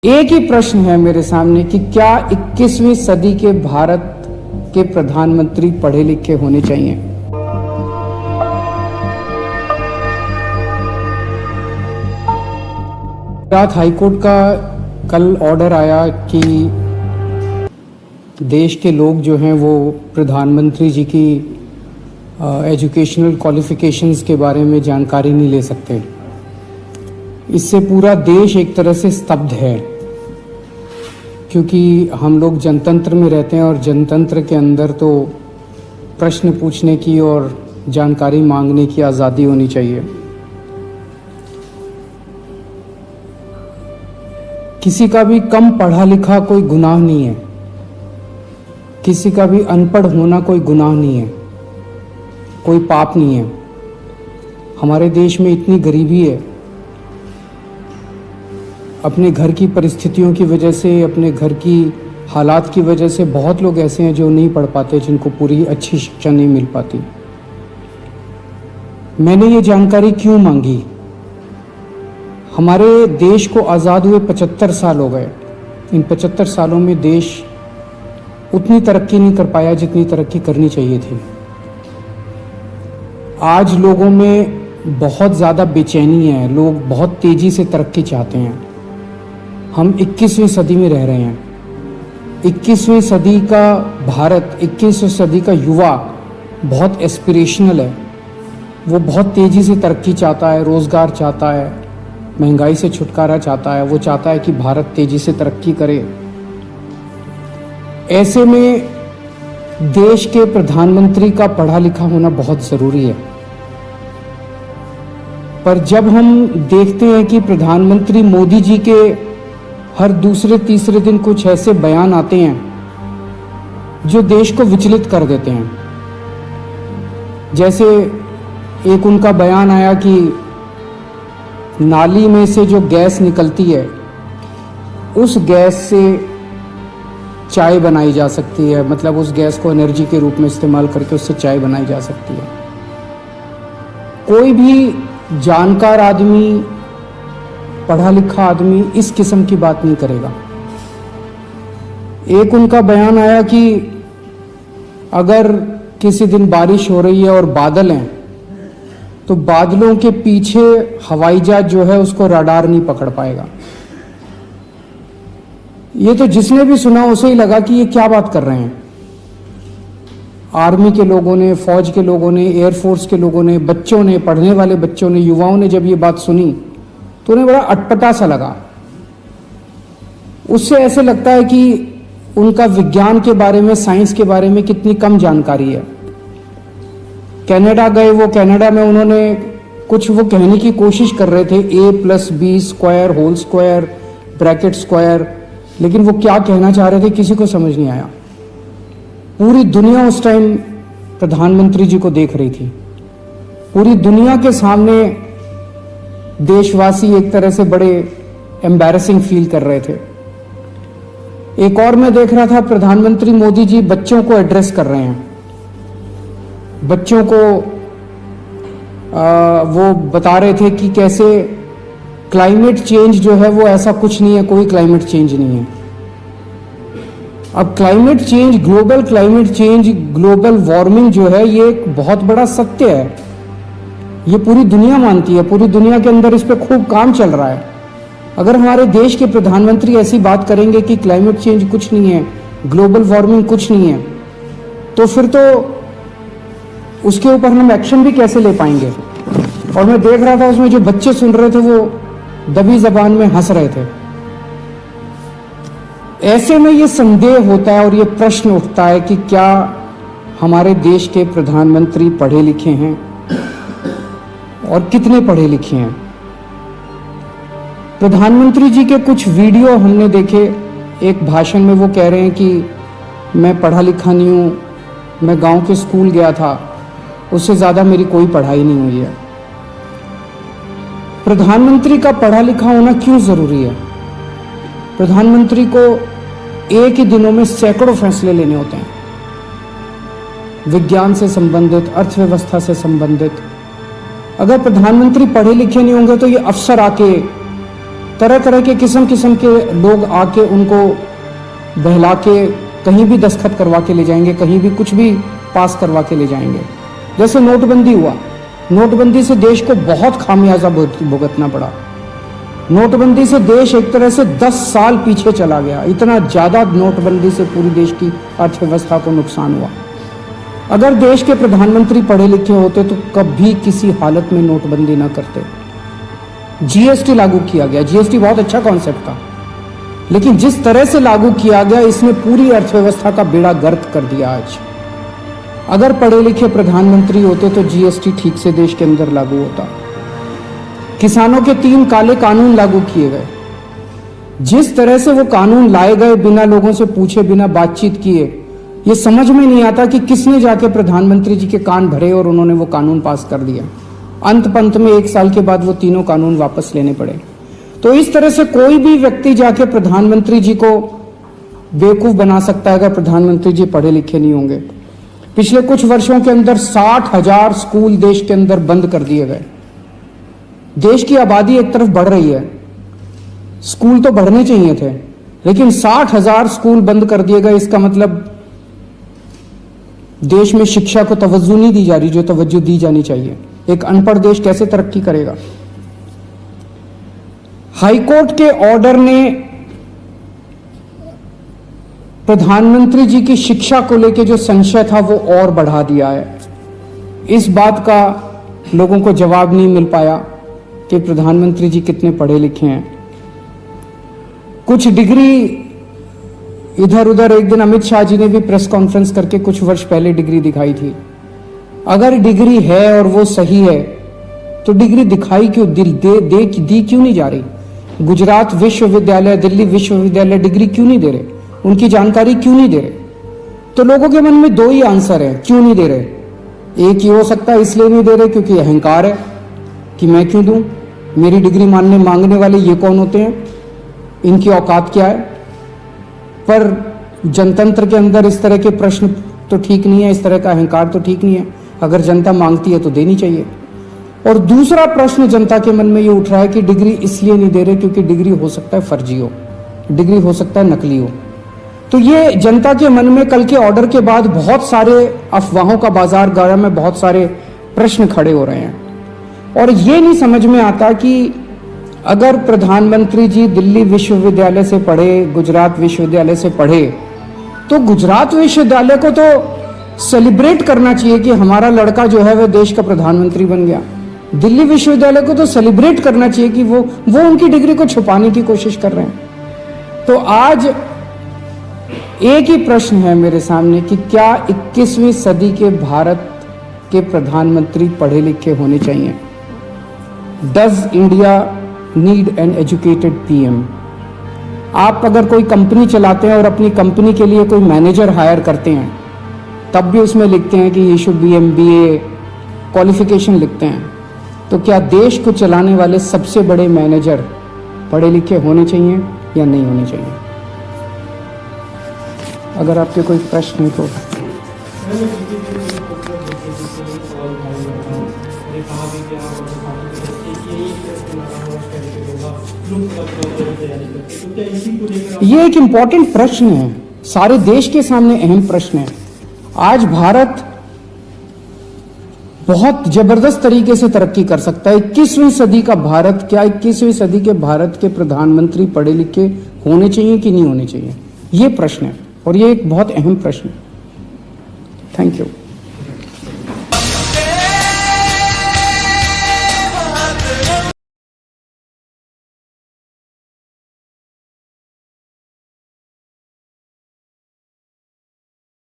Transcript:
एक ही प्रश्न है मेरे सामने कि क्या 21वीं सदी के भारत के प्रधानमंत्री पढ़े लिखे होने चाहिए। गुजरात हाईकोर्ट का कल ऑर्डर आया कि देश के लोग जो हैं वो प्रधानमंत्री जी की एजुकेशनल क्वालिफिकेशंस के बारे में जानकारी नहीं ले सकते। इससे पूरा देश एक तरह से स्तब्ध है, क्योंकि हम लोग जनतंत्र में रहते हैं और जनतंत्र के अंदर तो प्रश्न पूछने की और जानकारी मांगने की आज़ादी होनी चाहिए। किसी का भी कम पढ़ा लिखा कोई गुनाह नहीं है, किसी का भी अनपढ़ होना कोई गुनाह नहीं है, कोई पाप नहीं है। हमारे देश में इतनी गरीबी है, अपने घर की परिस्थितियों की वजह से, अपने घर की हालात की वजह से बहुत लोग ऐसे हैं जो नहीं पढ़ पाते, जिनको पूरी अच्छी शिक्षा नहीं मिल पाती। मैंने ये जानकारी क्यों मांगी? हमारे देश को आज़ाद हुए 75 साल हो गए। इन 75 सालों में देश उतनी तरक्की नहीं कर पाया जितनी तरक्की करनी चाहिए थी। आज लोगों में बहुत ज़्यादा बेचैनी है, लोग बहुत तेज़ी से तरक्की चाहते हैं। हम 21वीं सदी में रह रहे हैं। 21वीं सदी का भारत, 21वीं सदी का युवा बहुत एस्पिरेशनल है। वो बहुत तेज़ी से तरक्की चाहता है, रोज़गार चाहता है, महंगाई से छुटकारा चाहता है। वो चाहता है कि भारत तेज़ी से तरक्की करे। ऐसे में देश के प्रधानमंत्री का पढ़ा लिखा होना बहुत ज़रूरी है। पर जब हम देखते हैं कि प्रधानमंत्री मोदी जी के हर दूसरे तीसरे दिन कुछ ऐसे बयान आते हैं जो देश को विचलित कर देते हैं। जैसे एक उनका बयान आया कि नाली में से जो गैस निकलती है, उस गैस से चाय बनाई जा सकती है। मतलब उस गैस को एनर्जी के रूप में इस्तेमाल करके उससे चाय बनाई जा सकती है। कोई भी जानकार आदमी, पढ़ा लिखा आदमी इस किस्म की बात नहीं करेगा। एक उनका बयान आया कि अगर किसी दिन बारिश हो रही है और बादल हैं, तो बादलों के पीछे हवाई जहाज जो है उसको रडार नहीं पकड़ पाएगा। ये तो जिसने भी सुना उसे ही लगा कि ये क्या बात कर रहे हैं। आर्मी के लोगों ने, फौज के लोगों ने, एयरफोर्स के लोगों ने, बच्चों ने, पढ़ने वाले बच्चों ने, युवाओं ने जब ये बात सुनी तो उन्हें बड़ा अटपटा सा लगा। उससे ऐसे लगता है कि उनका विज्ञान के बारे में, साइंस के बारे में कितनी कम जानकारी है। कनाडा गए वो, कनाडा में उन्होंने कुछ वो कहने की कोशिश कर रहे थे, a+b² whole square bracket square, लेकिन वो क्या कहना चाह रहे थे किसी को समझ नहीं आया। पूरी दुनिया उस टाइम प्रधानमंत्री जी को देख रही थी। पूरी दुनिया के सामने देशवासी एक तरह से बड़े एम्बैरेसिंग फील कर रहे थे। एक और मैं देख रहा था, प्रधानमंत्री मोदी जी बच्चों को एड्रेस कर रहे हैं। बच्चों को वो बता रहे थे कि कैसे क्लाइमेट चेंज जो है वो ऐसा कुछ नहीं है, कोई क्लाइमेट चेंज नहीं है। अब climate change, global climate change, global warming जो है ये एक बहुत बड़ा सत्य है। ये पूरी दुनिया मानती है, पूरी दुनिया के अंदर इस पे खूब काम चल रहा है। अगर हमारे देश के प्रधानमंत्री ऐसी बात करेंगे कि क्लाइमेट चेंज कुछ नहीं है, ग्लोबल वार्मिंग कुछ नहीं है, तो फिर तो उसके ऊपर हम एक्शन भी कैसे ले पाएंगे। और मैं देख रहा था उसमें जो बच्चे सुन रहे थे वो दबी जबान में हंस रहे थे। ऐसे में ये संदेह होता है और ये प्रश्न उठता है कि क्या हमारे देश के प्रधानमंत्री पढ़े लिखे हैं और कितने पढ़े लिखे हैं। प्रधानमंत्री जी के कुछ वीडियो हमने देखे। एक भाषण में वो कह रहे हैं कि मैं पढ़ा लिखा नहीं हूँ, मैं गांव के स्कूल गया था, उससे ज़्यादा मेरी कोई पढ़ाई नहीं हुई है। प्रधानमंत्री का पढ़ा लिखा होना क्यों ज़रूरी है? प्रधानमंत्री को एक ही दिनों में सैकड़ों फैसले लेने होते हैं, विज्ञान से संबंधित, अर्थव्यवस्था से संबंधित। अगर प्रधानमंत्री पढ़े लिखे नहीं होंगे तो ये अफसर आके तरह तरह के किस्म किस्म के लोग आके उनको बहला के कहीं भी दस्तखत करवा के ले जाएंगे, कहीं भी कुछ भी पास करवा के ले जाएंगे। जैसे नोटबंदी हुआ, नोटबंदी से देश को बहुत खामियाजा भुगतना पड़ा। नोटबंदी से देश एक तरह से 10 साल पीछे चला गया। इतना ज्यादा नोटबंदी से पूरी देश की अर्थव्यवस्था को नुकसान हुआ। अगर देश के प्रधानमंत्री पढ़े लिखे होते तो कभी किसी हालत में नोटबंदी ना करते। जीएसटी लागू किया गया, जीएसटी बहुत अच्छा कॉन्सेप्ट था, लेकिन जिस तरह से लागू किया गया इसने पूरी अर्थव्यवस्था का बेड़ा गर्क कर दिया। आज अगर पढ़े लिखे प्रधानमंत्री होते तो जीएसटी ठीक से देश के अंदर लागू होता। किसानों के 3 काले कानून लागू किए गए। जिस तरह से वो कानून लाए गए बिना लोगों से पूछे, बिना बातचीत किए, ये समझ में नहीं आता कि किसने जाके प्रधानमंत्री जी के कान भरे और उन्होंने वो कानून पास कर दिया। अंत पंत में 1 साल के बाद वो तीनों कानून वापस लेने पड़े। तो इस तरह से कोई भी व्यक्ति जाके प्रधानमंत्री जी को बेवकूफ बना सकता है अगर प्रधानमंत्री जी पढ़े लिखे नहीं होंगे। पिछले कुछ वर्षों के अंदर 60,000 स्कूल देश के अंदर बंद कर दिए गए। देश की आबादी एक तरफ बढ़ रही है, स्कूल तो बढ़ने चाहिए थे, लेकिन 60,000 स्कूल बंद कर दिए गए। इसका मतलब देश में शिक्षा को तवज्जो नहीं दी जा रही जो तवज्जो दी जानी चाहिए। एक अनपढ़ देश कैसे तरक्की करेगा? हाईकोर्ट के ऑर्डर ने प्रधानमंत्री जी की शिक्षा को लेकर जो संशय था वो और बढ़ा दिया है। इस बात का लोगों को जवाब नहीं मिल पाया कि प्रधानमंत्री जी कितने पढ़े लिखे हैं। कुछ डिग्री इधर उधर, एक दिन अमित शाह जी ने भी प्रेस कॉन्फ्रेंस करके कुछ वर्ष पहले डिग्री दिखाई थी। अगर डिग्री है और वो सही है तो डिग्री दिखाई क्यों, दी क्यों नहीं जा रही? गुजरात विश्वविद्यालय, दिल्ली विश्वविद्यालय डिग्री क्यों नहीं दे रहे? उनकी जानकारी क्यों नहीं दे रहे? तो लोगों के मन में 2 ही आंसर है क्यों नहीं दे रहे। एक ही हो सकता है इसलिए नहीं दे रहे क्योंकि अहंकार है कि मैं क्यों दूं, मेरी डिग्री मांगने वाले ये कौन होते हैं, इनकी औकात क्या है। पर जनतंत्र के अंदर इस तरह के प्रश्न तो ठीक नहीं है, इस तरह का अहंकार तो ठीक नहीं है। अगर जनता मांगती है तो देनी चाहिए। और दूसरा प्रश्न जनता के मन में ये उठ रहा है कि डिग्री इसलिए नहीं दे रहे क्योंकि डिग्री हो सकता है फर्जी हो, डिग्री हो सकता है नकली हो। तो ये जनता के मन में कल के ऑर्डर के बाद बहुत सारे अफवाहों का बाजार गर्म है, बहुत सारे प्रश्न खड़े हो रहे हैं। और ये नहीं समझ में आता कि अगर प्रधानमंत्री जी दिल्ली विश्वविद्यालय से पढ़े, गुजरात विश्वविद्यालय से पढ़े, तो गुजरात विश्वविद्यालय को तो सेलिब्रेट करना चाहिए कि हमारा लड़का जो है वह देश का प्रधानमंत्री बन गया। दिल्ली विश्वविद्यालय को तो सेलिब्रेट करना चाहिए कि वो उनकी डिग्री को छुपाने की कोशिश कर रहे हैं। तो आज एक ही प्रश्न है मेरे सामने कि क्या 21वीं सदी के भारत के प्रधानमंत्री पढ़े लिखे होने चाहिए? Does India need an educated PM? आप अगर कोई कंपनी चलाते हैं और अपनी कंपनी के लिए कोई मैनेजर हायर करते हैं, तब भी उसमें लिखते हैं कि ये शुड बी MBA क्वालिफिकेशन लिखते हैं। तो क्या देश को चलाने वाले सबसे बड़े मैनेजर पढ़े लिखे होने चाहिए या नहीं होने चाहिए? अगर आपके कोई प्रश्न है तो। ये एक इंपॉर्टेंट प्रश्न है, सारे देश के सामने अहम प्रश्न है। आज भारत बहुत जबरदस्त तरीके से तरक्की कर सकता है। 21वीं सदी का भारत, क्या 21वीं सदी के भारत के प्रधानमंत्री पढ़े लिखे होने चाहिए कि नहीं होने चाहिए? ये प्रश्न है और ये एक बहुत अहम प्रश्न है। Thank you.